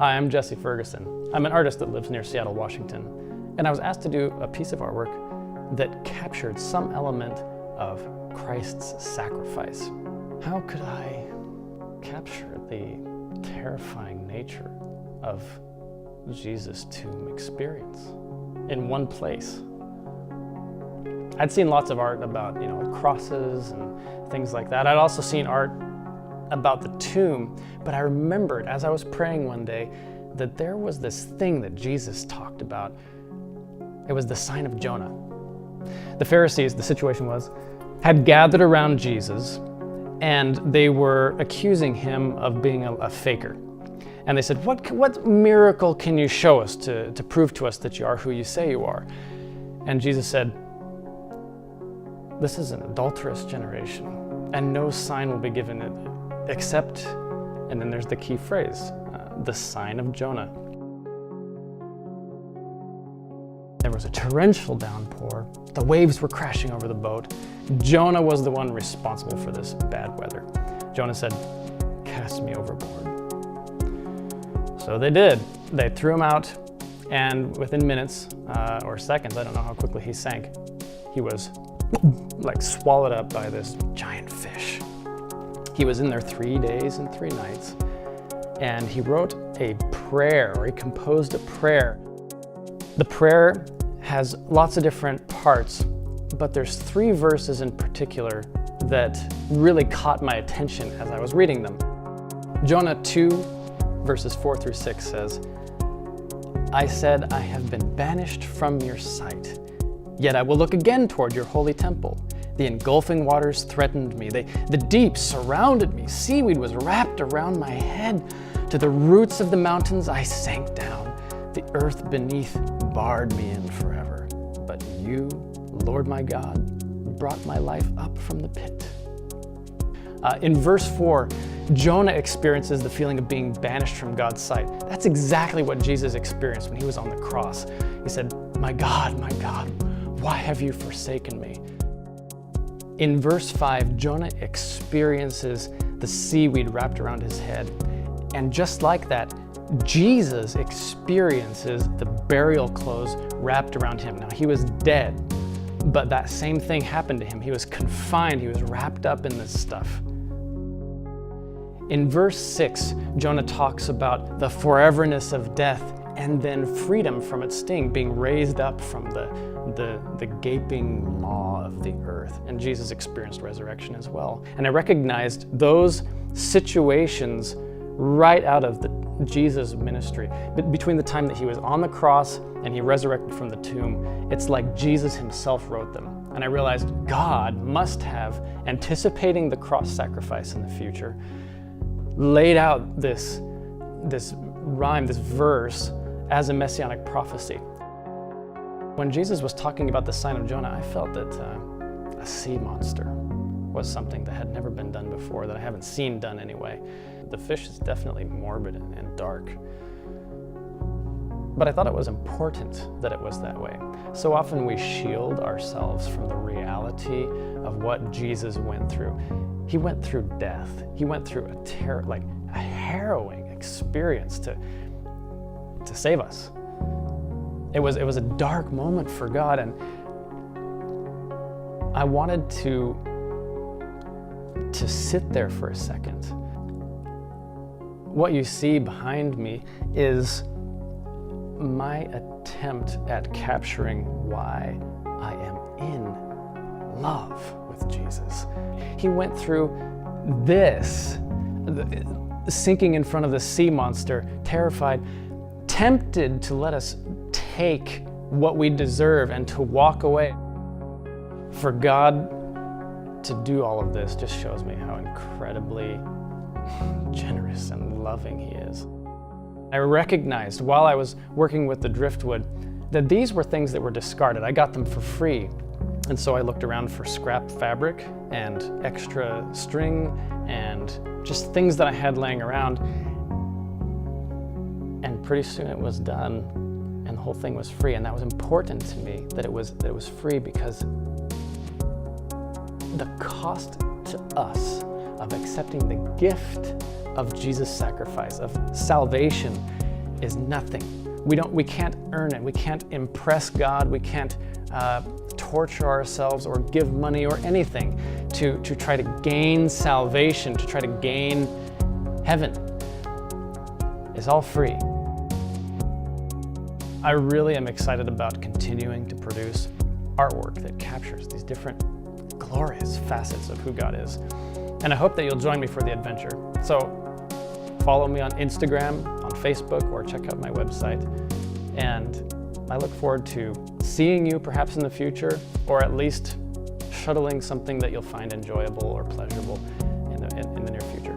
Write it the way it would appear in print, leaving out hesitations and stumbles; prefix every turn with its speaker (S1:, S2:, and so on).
S1: Hi, I'm Jesse Ferguson. I'm an artist that lives near Seattle, Washington, and I was asked to do a piece of artwork that captured some element of Christ's sacrifice. How could I capture the terrifying nature of Jesus' tomb experience in one place? I'd seen lots of art about, crosses and things like that. I'd also seen art about the tomb, but I remembered as I was praying one day that there was this thing that Jesus talked about. It was the sign of Jonah. The Pharisees, the situation was, had gathered around Jesus and they were accusing him of being a faker. And they said, what miracle can you show us to prove to us that you are who you say you are? And Jesus said, this is an adulterous generation, and no sign will be given it except, and then there's the key phrase, the sign of Jonah. There was a torrential downpour. The waves were crashing over the boat. Jonah was the one responsible for this bad weather. Jonah said, cast me overboard. So they did. They threw him out, and within minutes or seconds, I don't know how quickly he sank, he was swallowed up by this giant fish. He was in there 3 days and 3 nights, and he wrote a prayer, or he composed a prayer. The prayer has lots of different parts, but there's 3 verses in particular that really caught my attention as I was reading them. Jonah 2, verses 4 through 6 says, I said, I have been banished from your sight, yet I will look again toward your holy temple. The engulfing waters threatened me. The deep surrounded me. Seaweed was wrapped around my head. To the roots of the mountains I sank down. The earth beneath barred me in forever. But you, Lord my God, brought my life up from the pit. In verse 4, Jonah experiences the feeling of being banished from God's sight. That's exactly what Jesus experienced when he was on the cross. He said, my God, why have you forsaken me? In verse 5, Jonah experiences the seaweed wrapped around his head. And just like that, Jesus experiences the burial clothes wrapped around him. Now, he was dead, but that same thing happened to him. He was confined. He was wrapped up in this stuff. In verse 6, Jonah talks about the foreverness of death and then freedom from its sting, being raised up from the gaping maw of the earth. And Jesus experienced resurrection as well. And I recognized those situations right out of Jesus' ministry. But between the time that he was on the cross and he resurrected from the tomb, it's like Jesus himself wrote them. And I realized God must have, anticipating the cross sacrifice in the future, laid out this rhyme, this verse, as a messianic prophecy. When Jesus was talking about the sign of Jonah, I felt that a sea monster was something that had never been done before, that I haven't seen done anyway. The fish is definitely morbid and dark. But I thought it was important that it was that way. So often we shield ourselves from the reality of what Jesus went through. He went through death. He went through a harrowing experience to save us. It was a dark moment for God, and I wanted to sit there for a second. What you see behind me is my attempt at capturing why I am in love with Jesus. He went through this, sinking in front of the sea monster, terrified, tempted to let us take what we deserve and to walk away. For God to do all of this just shows me how incredibly generous and loving he is. I recognized while I was working with the driftwood that these were things that were discarded. I got them for free. And so I looked around for scrap fabric and extra string and just things that I had laying around. And pretty soon it was done and the whole thing was free. And that was important to me, that it was free, because the cost to us of accepting the gift of Jesus' sacrifice, of salvation, is nothing. We can't earn it. We can't impress God. We can't torture ourselves or give money or anything to try to gain salvation, to try to gain heaven. It's all free. I really am excited about continuing to produce artwork that captures these different glorious facets of who God is. And I hope that you'll join me for the adventure. So follow me on Instagram, on Facebook, or check out my website. And I look forward to seeing you perhaps in the future, or at least shuttling something that you'll find enjoyable or pleasurable in the near future.